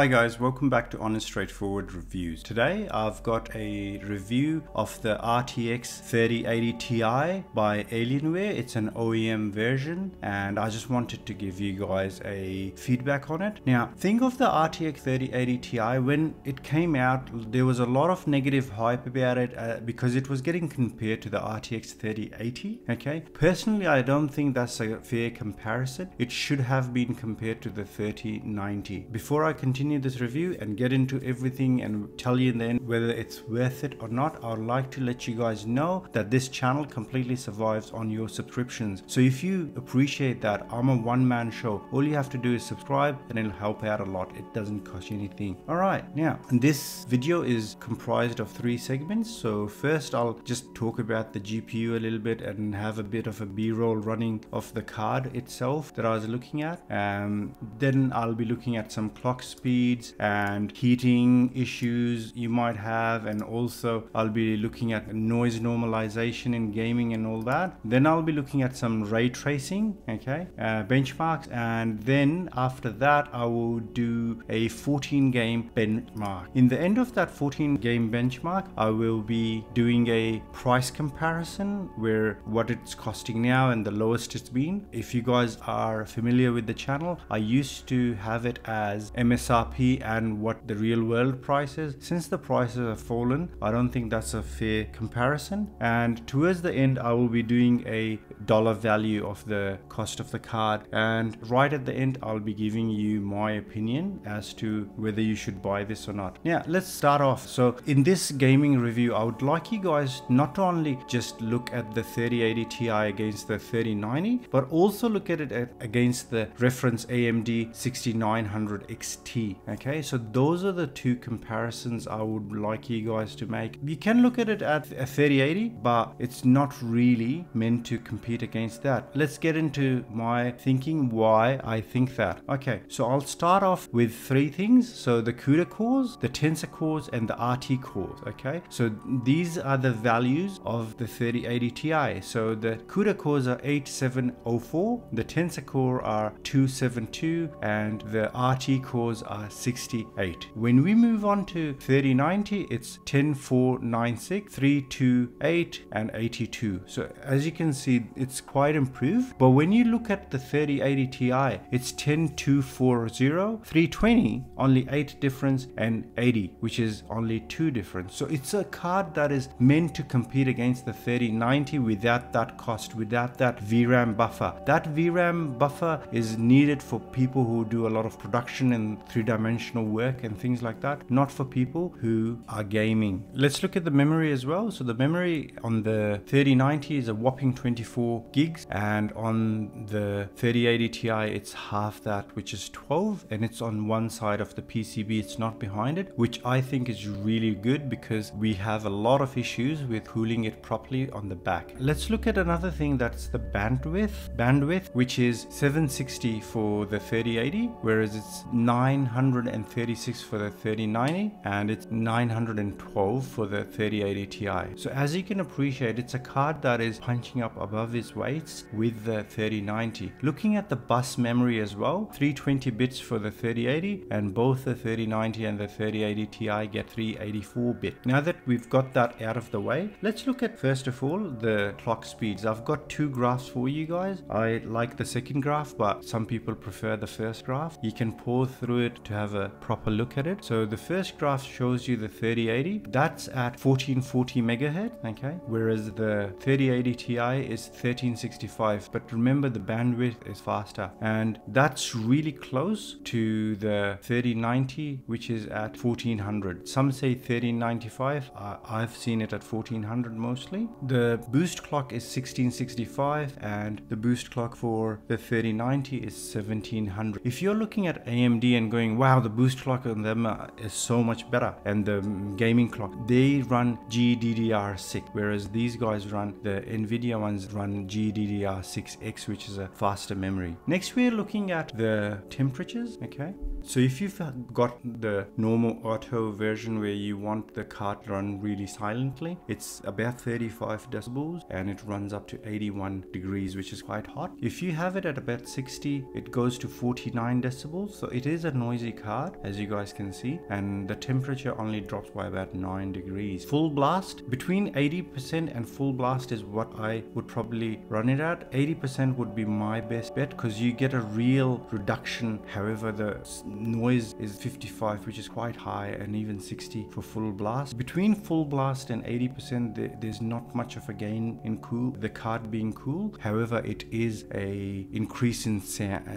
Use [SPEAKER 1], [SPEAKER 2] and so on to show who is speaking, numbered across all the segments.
[SPEAKER 1] Hi guys, welcome back to Honest Straightforward Reviews. Today I've got a review of the RTX 3080 Ti by Alienware. It's an OEM version and I just wanted to give you guys a feedback on it. Now think of the RTX 3080 Ti. When it came out there was a lot of negative hype about it because it was getting compared to the RTX 3080. Okay, personally I don't think that's a fair comparison. It should have been compared to the 3090. Before I continue this review and get into everything and tell you then whether it's worth it or not, I would like to let you guys know that this channel completely survives on your subscriptions. So if you appreciate that, I'm a one-man show. All you have to do is subscribe and it'll help out a lot. It doesn't cost you anything. Alright, now this video is comprised of 3 segments. So first I'll just talk about the GPU a little bit and have a bit of a b-roll running of the card itself that I was looking at. Then I'll be looking at some clock speeds and heating issues you might have, and also I'll be looking at noise normalization in gaming and all that. Then I'll be looking at some ray tracing, okay, benchmarks, and then after that I will do a 14 game benchmark. In the end of that 14 game benchmark I will be doing a price comparison where what it's costing now and the lowest it's been. If you guys are familiar with the channel, I used to have it as MSRP and what the real world price is. Since the prices have fallen, I don't think that's a fair comparison, and towards the end I will be doing a dollar value of the cost of the card, and right at the end I'll be giving you my opinion as to whether you should buy this or not. Now let's start off. So in this gaming review I would like you guys not to only just look at the 3080 Ti against the 3090, but also look at it against the reference AMD 6900 XT. Okay, so those are the 2 comparisons I would like you guys to make. You can look at it at a 3080, but it's not really meant to compete against that. Let's get into my thinking why I think that. Okay, so I'll start off with 3 things. So the CUDA cores, the Tensor cores, and the RT cores. Okay, so these are the values of the 3080 Ti. So the CUDA cores are 8704, the Tensor core are 272, and the RT cores are 68. When we move on to 3090, it's 10496, 328, and 82. So as you can see, it's quite improved. But when you look at the 3080 Ti, it's 10240, 320, only 8 difference, and 80, which is only 2 difference. So it's a card that is meant to compete against the 3090 without that cost, without that VRAM buffer. That VRAM buffer is needed for people who do a lot of production and 3-dimensional work and things like that, not for people who are gaming. Let's look at the memory as well. So the memory on the 3090 is a whopping 24 gigs, and on the 3080 Ti it's half that, which is 12, and it's on one side of the PCB, it's not behind it, which I think is really good because we have a lot of issues with cooling it properly on the back. Let's look at another thing, that's the bandwidth, which is 760 for the 3080, whereas it's 936 for the 3090, and it's 912 for the 3080 Ti. So as you can appreciate, it's a card that is punching up above its weights with the 3090. Looking at the bus memory as well, 320 bits for the 3080, and both the 3090 and the 3080 Ti get 384 bit. Now that we've got that out of the way, let's look at first of all the clock speeds. I've got 2 graphs for you guys. I like the second graph, but some people prefer the first graph. You can pause through it to have a proper look at it. So the first graph shows you the 3080, that's at 1440 megahertz, okay, whereas the 3080 Ti is 1365, but remember the bandwidth is faster, and that's really close to the 3090, which is at 1400. Some say 1395, I've seen it at 1400 mostly. The boost clock is 1665, and the boost clock for the 3090 is 1700. If you're looking at AMD and going, wow, the boost clock on them is so much better, and the gaming clock, they run GDDR6, whereas these guys run, the Nvidia ones run GDDR6X, which is a faster memory. Next we're looking at the temperatures, okay, So if you've got the normal auto version where you want the card to run really silently, it's about 35 decibels and it runs up to 81 degrees, which is quite hot. If you have it at about 60, it goes to 49 decibels. So it is a noisy card, as you guys can see, and the temperature only drops by about 9 degrees. Full blast, between 80% and full blast is what I would probably run it at. 80% would be my best bet because you get a real reduction. However, the noise is 55, which is quite high, and even 60 for full blast. Between full blast and 80%, there's not much of a gain in the card being cool. However, it is a increase in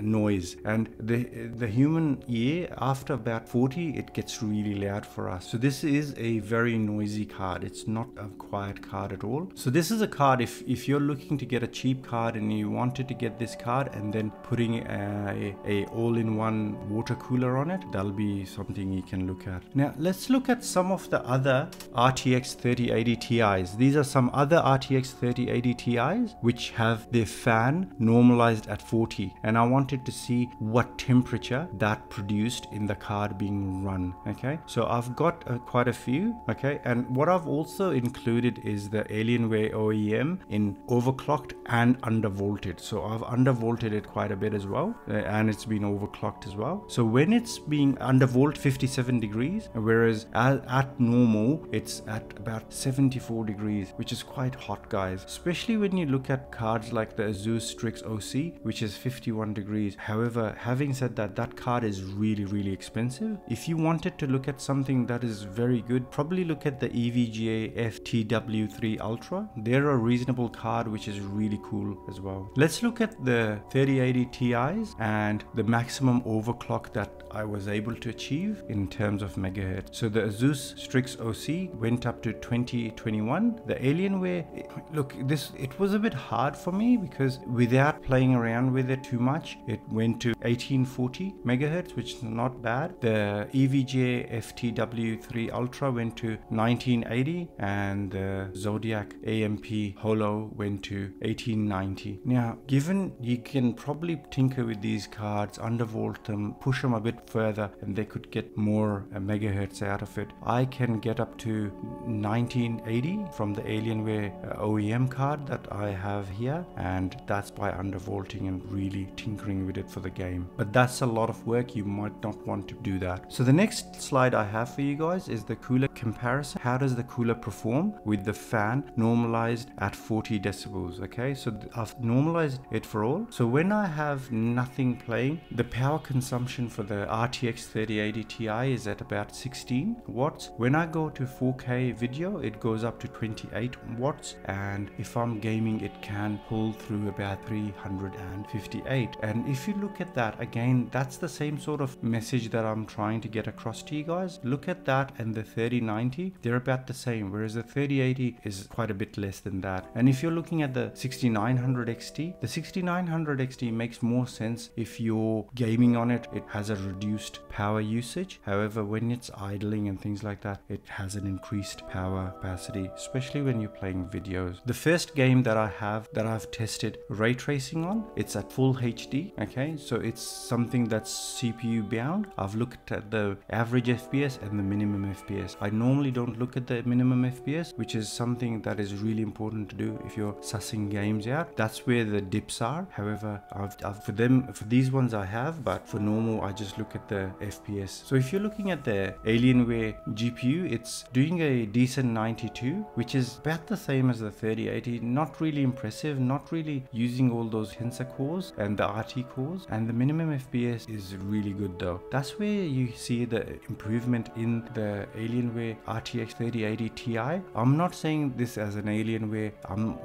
[SPEAKER 1] noise, and the human ear after about 40, it gets really loud for us. So this is a very noisy card. It's not a quiet card at all. So this is a card, if you're looking to get a cheap card and you wanted to get this card and then putting a all-in-one water cooler on it, that'll be something you can look at. Now let's look at some of the other RTX 3080 Ti's. These are some other RTX 3080 Ti's which have their fan normalized at 40, and I wanted to see what temperature that produced in the card being run. Okay, so I've got quite a few. Okay, and what I've also included is the Alienware OEM in overclocked and undervolted. So I've undervolted it quite a bit as well, and it's been overclocked as well. So when it's being undervolt, 57 degrees, whereas at normal it's at about 74 degrees, which is quite hot, guys, especially when you look at cards like the Asus Strix OC, which is 51 degrees. However, having said that, that card is really expensive. If you wanted to look at something that is very good, probably look at the EVGA FTW3 Ultra. They're a reasonable card which is really cool as well. Let's look at the 3080 Ti's and the maximum overclock that I was able to achieve in terms of megahertz. So the Asus Strix OC went up to 2021. The Alienware, look, it was a bit hard for me because without playing around with it too much, it went to 1840 megahertz, which is not bad. The EVGA FTW3 Ultra went to 1980, and the Zodiac AMP Holo went to 1890. Now, given you can probably tinker with these cards, undervolt them, push them a bit further, and they could get more megahertz out of it. I can get up to 1980 from the Alienware OEM card that I have here, and that's by undervolting and really tinkering with it for the game. But that's a lot of work. You might not want to do that. So the next slide I have for you guys is the cooler comparison. How does the cooler perform with the fan normalized at 40 decibels? Okay, so I've normalized it for all. So when I have nothing playing, the power consumption for the RTX 3080 Ti is at about 16 watts. When I go to 4K video, it goes up to 28 watts, and if I'm gaming, it can pull through about 358. And if you look at that again, that's the same sort of message that I'm trying to get across to you guys. Look at that, and the 3090, they're about the same, whereas the 3080 is quite a bit less than that. And if you're looking at the 6900 XT, the 6900 XT makes more sense if you're gaming on it. It has a reduced power usage. However, when it's idling and things like that, it has an increased power capacity, especially when you're playing videos. The first game that I've tested ray tracing on, it's at full HD. Okay, so it's something that's CPU bound. I've looked at the average FPS and the minimum FPS. I normally don't look at the minimum FPS, which is something that is really important to do if you're sussing games out. That's where the dips are. However, for these ones I have, but for normal I just look at the FPS. So if you're looking at the Alienware GPU, it's doing a decent 92, which is about the same as the 3080. Not really impressive, not really using all those tensor cores and the RT cores, and the minimum FPS is really good though. That's where you see the improvement in the Alienware RTX 3080 Ti. I'm not saying this as an Alienware,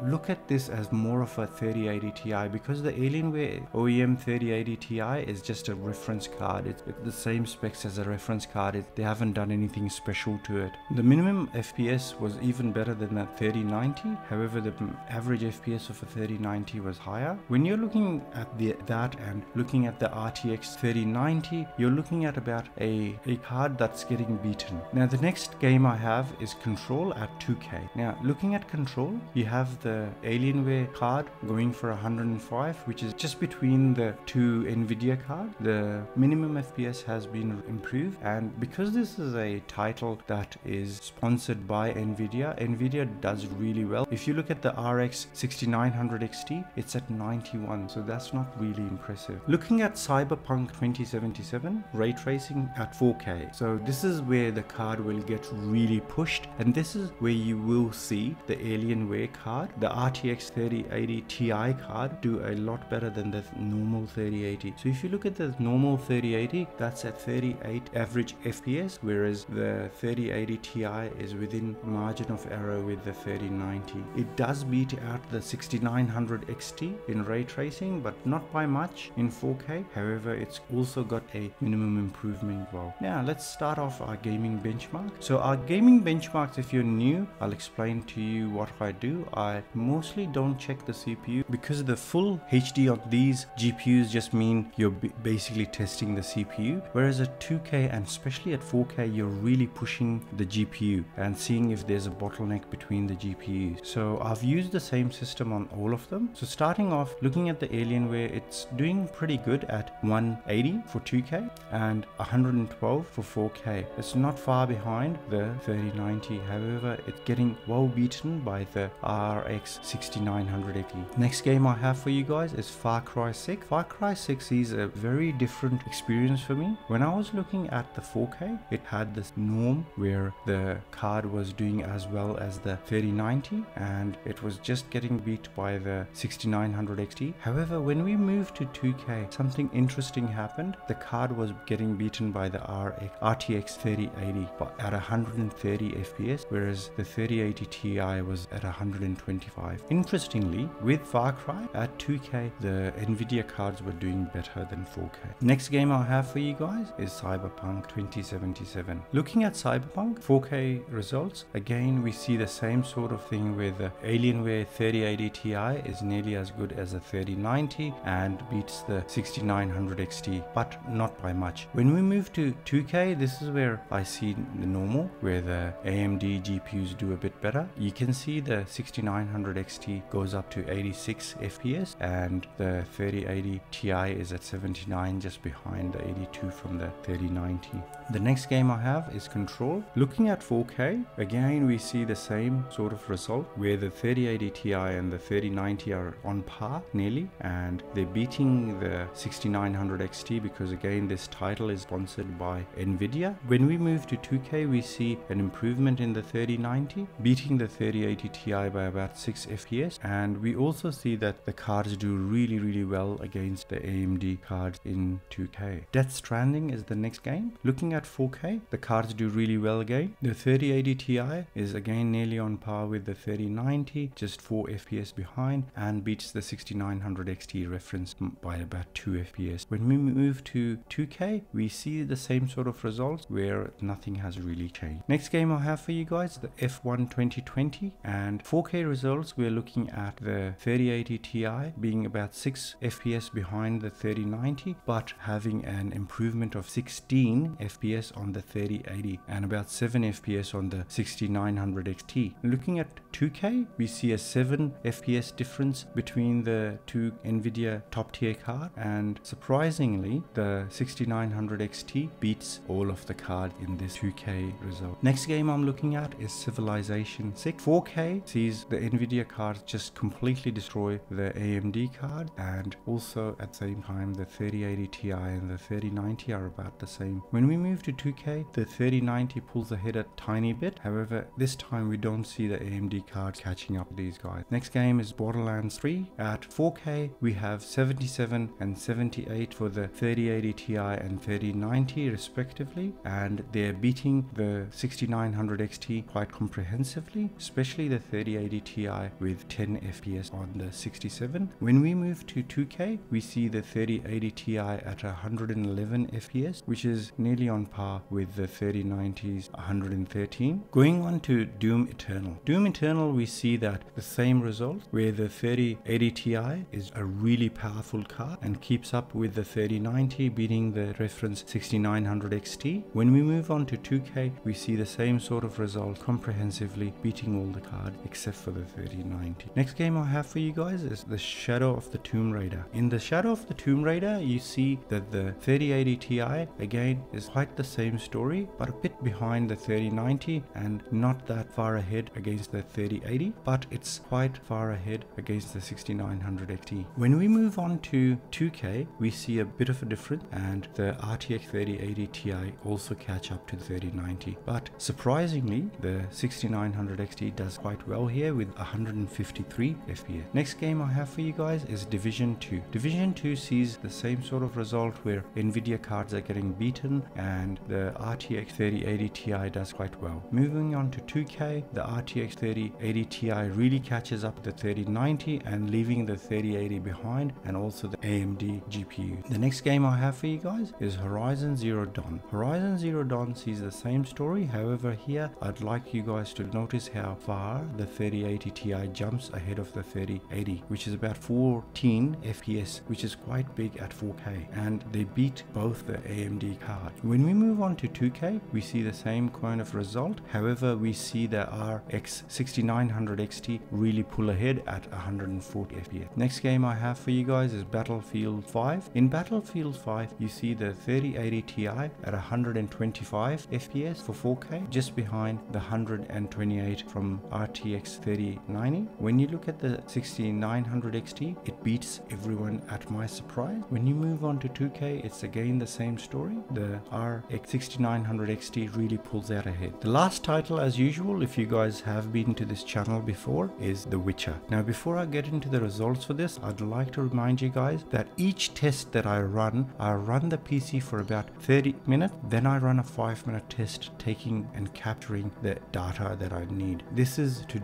[SPEAKER 1] look at this as more of a 3080 Ti, because the Alienware OEM 3080 Ti is just a reference card. It's the same specs as a reference card. They haven't done anything special to it. The minimum FPS was even better than that 3090. However, the average FPS of a 3090 was higher. When you're looking at that and looking at the RTX 3090, you're looking at about a card that's getting beaten. Now the next Next game I have is Control at 2K. Now looking at Control, you have the Alienware card going for 105, which is just between the two Nvidia cards. The minimum FPS has been improved, and because this is a title that is sponsored by Nvidia, Nvidia does really well. If you look at the RX 6900 XT, it's at 91, so that's not really impressive. Looking at Cyberpunk 2077, ray tracing at 4K. So this is where the card will get really pushed, and this is where you will see the Alienware card, the RTX 3080 Ti card, do a lot better than the normal 3080. So if you look at the normal 3080, that's at 38 average FPS, whereas the 3080 Ti is within margin of error with the 3090. It does beat out the 6900 XT in ray tracing, but not by much in 4K. However, it's also got a minimum improvement as well. Now let's start off our gaming benchmark. So our gaming benchmarks, if you're new, I'll explain to you what I do. I mostly don't check the CPU because the full HD on these GPUs just mean you're basically testing the CPU, whereas at 2K and especially at 4K, you're really pushing the GPU and seeing if there's a bottleneck between the GPUs. So I've used the same system on all of them. So starting off, looking at the Alienware, it's doing pretty good at 180 for 2K and 112 for 4K. It's not far behind the 3090. However, it's getting well beaten by the RX 6900 XT. Next game I have for you guys is Far Cry 6. Far Cry 6 is a very different experience for me. When I was looking at the 4K, it had this norm where the card was doing as well as the 3090 and it was just getting beat by the 6900 XT. However, when we moved to 2K, something interesting happened. The card was getting beaten by the RTX 3080 at 130 FPS, whereas the 3080 Ti was at 125. Interestingly, with Far Cry at 2K, the Nvidia cards were doing better than 4K. Next game I have for you guys is Cyberpunk 2077. Looking at Cyberpunk 4K results, again we see the same sort of thing where the Alienware 3080 Ti is nearly as good as the 3090 and beats the 6900 XT, but not by much. When we move to 2K, this is where I see the normal, where the AMD GPUs do a bit better. You can see the 6900 XT goes up to 86 FPS and the 3080 Ti is at 79, just behind the 82 from the 3090. The next game I have is Control. Looking at 4K, again we see the same sort of result where the 3080 Ti and the 3090 are on par nearly, and they're beating the 6900 XT because again this title is sponsored by Nvidia. When we move to 2K, we see an improvement in the 3090, beating the 3080 Ti by about 6 FPS, and we also see that the cards do really well against the AMD cards in 2K. Death Stranding is the next game. Looking at 4K, the cards do really well again. The 3080 Ti is again nearly on par with the 3090, just 4 FPS behind, and beats the 6900 XT reference by about 2 FPS. When we move to 2K, we see the same sort of results where nothing has really changed. Next game I have for you guys, the F1 2020, and 4K results, we're looking at the 3080 Ti being about 6 FPS behind the 3090, but having an improvement of 16 FPS on the 3080 and about 7 FPS on the 6900 XT. Looking at 2K, we see a 7 FPS difference between the two Nvidia top tier cards, and surprisingly the 6900 XT beats all of the cards in this 2K result. Next game I'm looking at is Civilization 6. 4K sees the Nvidia cards just completely destroy the AMD card, and also at the same time the 3080 Ti and the 3090 are about the same. When we move to 2K, the 3090 pulls ahead a tiny bit. However, this time we don't see the AMD cards catching up with these guys. Next game is Borderlands 3. At 4K, we have 77 and 78 for the 3080 Ti and 3090 respectively, and they're beating the 6900 XT quite comprehensively, especially the 3080 Ti with 10 FPS on the 67. When we move to 2K, we see the 3080 Ti at 111 FPS, which is nearly on par with the 3090's 113. Going on to Doom Eternal. Doom Eternal, we see that the same result where the 3080 Ti is a really powerful card and keeps up with the 3090, beating the reference 6900 XT. When we move on to 2K, we see the same sort of result, comprehensively beating all the cards except for the 3090. Next game I have for you guys is the Shadow of the Tomb Raider. In the Shadow of the Tomb Raider, you see that the 3080 Ti again is quite the same story, but a bit behind the 3090 and not that far ahead against the 3080, but it's quite far ahead against the 6900 XT. When we move on to 2K, we see a bit of a difference, and the RTX 3080 Ti also catch up to the 3090. But surprisingly, the 6900 XT does quite well here with 153 FPS. Next game I have for you guys is Division 2. Division 2 sees the same sort of result where Nvidia cards are getting beaten and the RTX 3080 Ti does quite well. Moving on to 2K, the RTX 3080 Ti really catches up the 3090 and leaving the 3080 behind, and also the AMD GPU. The next game I have for you guys is Horizon Zero Dawn. Horizon Zero Dawn sees the same story, however here I'd like you guys to notice how far the 3080 Ti jumps ahead of the 3080, which is about 14 FPS, which is quite big at 4K, and they beat both the AMD cards. When we move on to 2K, we see the same kind of result, however we see the RX 6900 XT really pull ahead at 140 FPS. Next game I have for you guys is Battlefield 5. In Battlefield 5, you see the 3080 Ti at 125 FPS for 4K, just behind the 128 from RTX 3090. When you look at the 6900 XT, it beats everyone at my surprise. When you move on to 2K, it's again the same story. The RX 6900 XT really pulls out ahead. The last title, as usual, if you guys have been to this channel before, is The Witcher. Now before I get into the results for this, I'd like to remind you guys that each test that I run the PC for about 30 minutes, then I run a 5-minute test taking and capturing the data that I need. This is to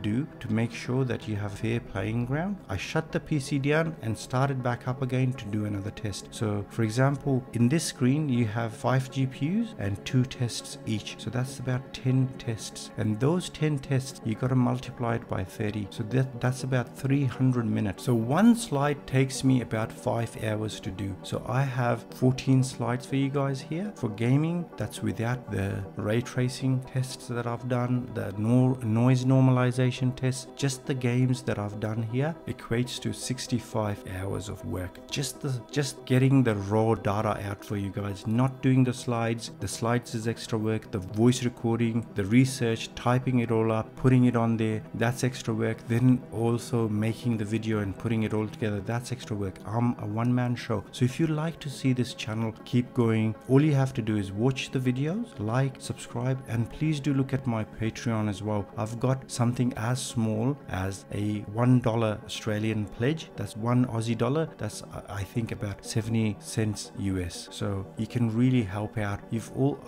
[SPEAKER 1] make sure that you have fair playing ground. I shut the PC down and started back up again to do another test. So for example, in this screen you have 5 GPUs and 2 tests each, so that's about 10 tests, and those 10 tests you got to multiply it by 30, so that's about 300 minutes. So one slide takes me about 5 hours to do. So I have 14 slides for you guys here. For gaming, that's without the ray tracing tests that I've done, the noise normalization tests. Just the games that I've done here equates to 65 hours of work. Just getting the raw data out for you guys, not doing the slides. The slides is extra work. The voice recording, the research, typing it all up, putting it on there, that's extra work. Then also making the video and putting it all together, that's extra work. I'm a one-man show. So if you like to see this channel keep going, all you have to do is watch the videos, like, subscribe, and please do look at my Patreon as well. I've got something as small as a $1 Australian pledge. That's 1 Aussie dollar. That's I think about 70 cents US. So you can really help out.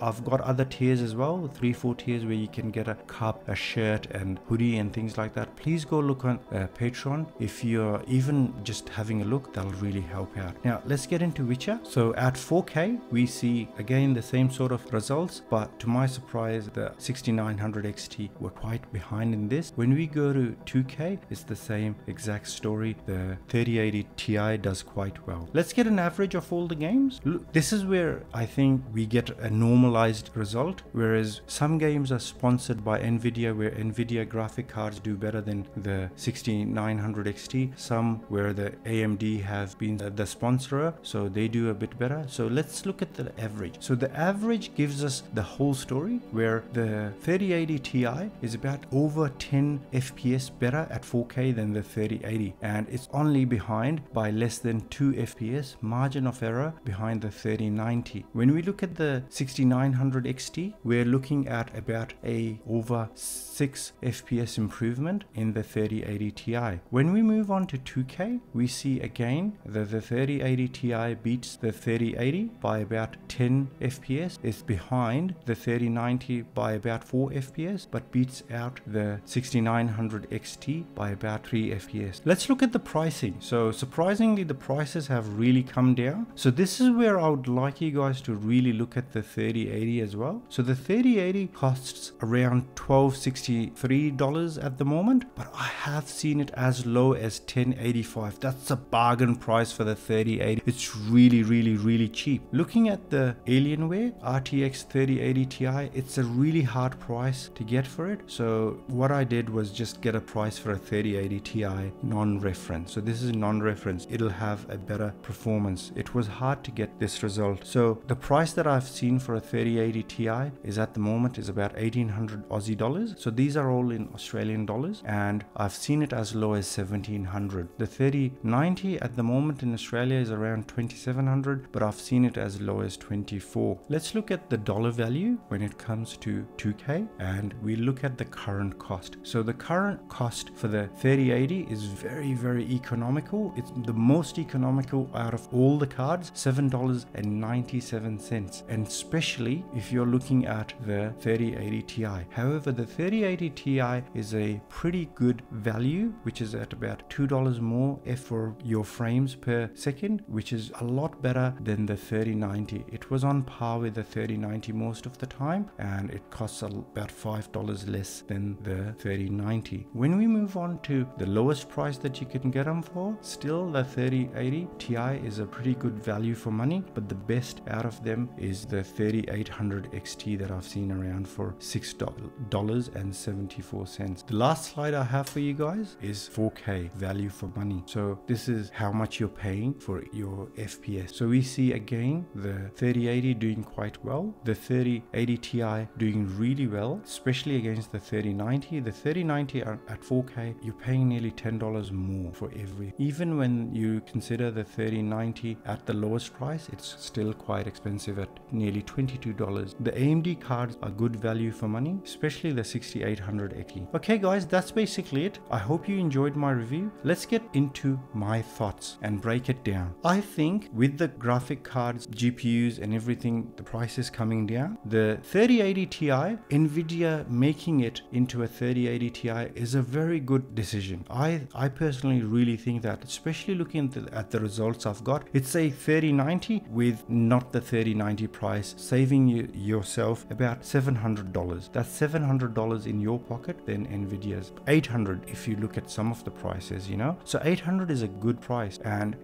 [SPEAKER 1] I've got other tiers as well, 3-4 tiers where you can get a cup, a shirt, and hoodie and things like that. Please go look on Patreon. If you're even just having a look, that'll really help out. Now let's get into Witcher. So at 4K, we see again the same sort of results, but to my surprise, the 6900 XT were quite behind in this. When we go to 2K, it's the same exact story. The 3080 Ti does quite well. Let's get an average of all the games. Look, this is where I think we get a normalized result, whereas some games are sponsored by Nvidia, where Nvidia graphic cards do better than the 6900 XT. Some where the AMD have been the sponsor, so they do a bit better. So let's look at the average. So the average gives us the whole story, where the 3080 Ti is about over 10 FPS better at 4K than the 3080, and it's only behind by less than 2 FPS margin of error behind the 3090. When we look at the 6900 XT, we're looking at about a over 6 FPS improvement in the 3080 Ti. When we move on to 2K, we see again that the 3080 Ti beats the 3080 by about 10 FPS. It's behind the 3090 by about 4 FPS, but beats out the 6900 XT by about 3 FPS. Let's look at the pricing. So surprisingly, the prices have really come down. So this is where I would like you guys to really look at the 3080 as well. So the 3080 costs around $1263 at the moment, but I have seen it as low as $1085. That's a bargain price for the 3080. It's really cheap. Looking at the Alienware RTX 3080 Ti, Ti. It's a really hard price to get for it. So what I did was just get a price for a 3080 Ti non-reference. So this is non-reference. It'll have a better performance. It was hard to get this result. So the price that I've seen for a 3080 Ti is at the moment is about 1800 Aussie dollars. So these are all in Australian dollars, and I've seen it as low as 1700. The 3090 at the moment in Australia is around 2700, but I've seen it as low as 24. Let's look at the dollar value when it comes to 2K, and we look at the current cost. So the current cost for the 3080 is very economical. It's the most economical out of all the cards, $7.97, and especially if you're looking at the 3080 Ti. However, the 3080 Ti is a pretty good value, which is at about $2 more for your frames per second, which is a lot better than the 3090. It was on par with the 3090 most of the time, and it costs about $5 less than the 3090. When we move on to the lowest price that you can get them for, still the 3080 Ti is a pretty good value for money, but the best out of them is the 3800 XT that I've seen around for $6.74. The last slide I have for you guys is 4K value for money. So this is how much you're paying for your FPS. So we see again the 3080 doing quite well, the 3080 Ti doing really well, especially against the 3090. The 3090 at 4K, you're paying nearly $10 more for every. Even when you consider the 3090 at the lowest price, it's still quite expensive at nearly $22. The AMD cards are good value for money, especially the 6800 XT. Okay guys, that's basically it. I hope you enjoyed my review. Let's get into my thoughts and break it down. I think with the graphic cards, GPUs and everything, the price is coming down. The 3080 Ti, Nvidia making it into a 3080 Ti is a very good decision. I personally really think that, especially looking at the results I've got, it's a 3090 with not the 3090 price, saving yourself about $700. That's $700 in your pocket than Nvidia's $800 if you look at some of the prices, you know. So $800 is a good price, and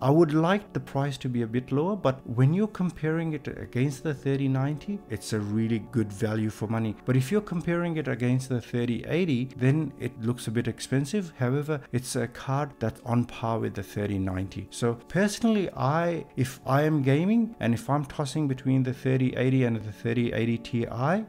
[SPEAKER 1] I would like the price to be a bit lower, but when you're comparing it against the 3090, it's a really good value for money. But if you're comparing it against the 3080, then it looks a bit expensive. However, it's a card that's on par with the 3090. So personally, if I am gaming and if I'm tossing between the 3080 and the 3080 Ti,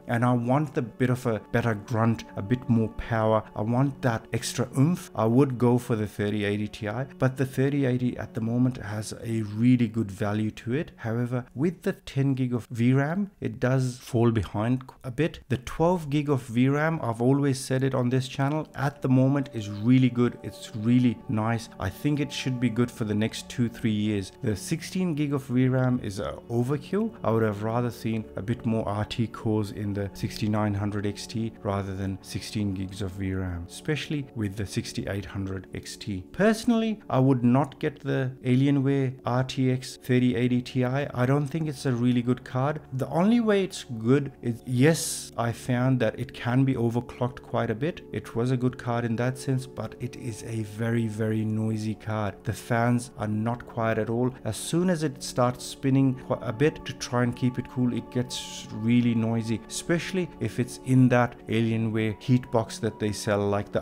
[SPEAKER 1] and I want the bit of a better grunt, a bit more power, I want that extra oomph, I would go for the 3080 Ti. But the 3080 at the moment has a really good value to it. However, with the 10 gig of VRAM, it does fall behind a bit. The 12 gig of VRAM, I've always said it on this channel, at the moment is really good. It's really nice. I think it should be good for the next 2-3 years. The 16 gig of VRAM is overkill. I would have rather seen a bit more RT cores in the 6900 XT rather than 16 gigs of VRAM, especially with the 6800 XT. Personally, I would not get the Alienware RTX 3080 Ti. I don't think it's a really good card. The only way it's good is, yes, I found that it can be overclocked quite a bit. It was a good card in that sense, but it is a very noisy card. The fans are not quiet at all. As soon as it starts spinning a bit to try and keep it cool, it gets really noisy, especially if it's in that Alienware heat box that they sell, like the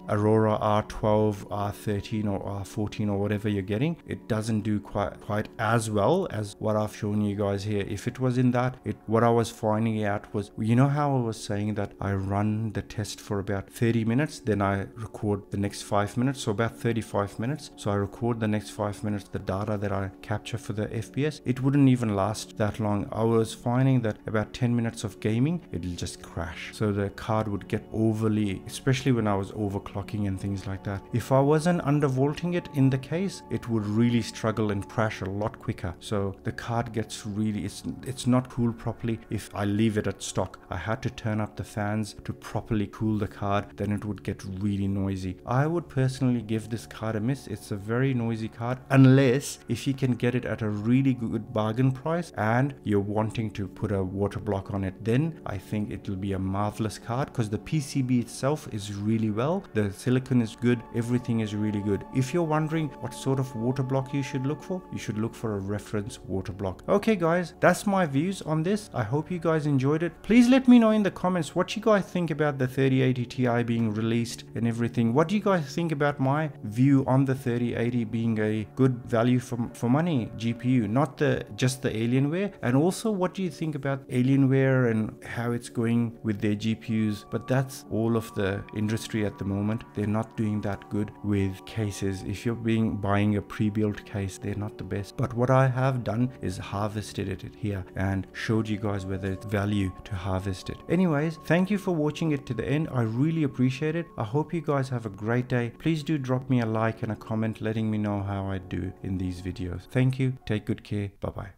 [SPEAKER 1] Aurora R12, R13 or R14 or whatever you're getting. It doesn't do quite as well as what I've shown you guys here. If it was in that, what I was finding out was, you know how I was saying that I run the test for about 30 minutes, then I record the next 5 minutes, so about 35 minutes. So I record the next 5 minutes, the data that I capture for the FPS. It wouldn't even last that long. I was finding that about 10 minutes of gaming, it'll just crash. So the card would get overly, especially when I was overclocking and things like that. If I wasn't undervolting it in the case, it would really struggle and crash a lot quicker. So the card gets really, it's not cooled properly if I leave it at stock. I had to turn up the fans to properly cool the card, then it would get really noisy. I would personally give this card a miss. It's a very noisy card, unless if you can get it at a really good bargain price and you're wanting to put a water block on it, then I think it will be a marvelous card, because the PCB itself is really well, the silicon is good, everything is really good. If you're wondering what sort of water block you should look for, you should look for a reference water block. Okay guys, that's my views on this. I hope you guys enjoyed it. Please let me know in the comments what you guys think about the 3080 Ti being released and everything. What do you guys think about my view on the 3080 being a good value for money GPU, not just the Alienware? And also, what do you think about Alienware and how it's going with their GPUs? But that's all of the industry at the moment. They're not doing that good with cases. If you're buying a pre-built case, they're not the best. But what I have done is harvested it here and showed you guys whether it's value to harvest it. Anyways, thank you for watching it to the end. I really appreciate it. I hope you guys have a great day. Please do drop me a like and a comment letting me know how I do in these videos. Thank you. Take good care. Bye bye.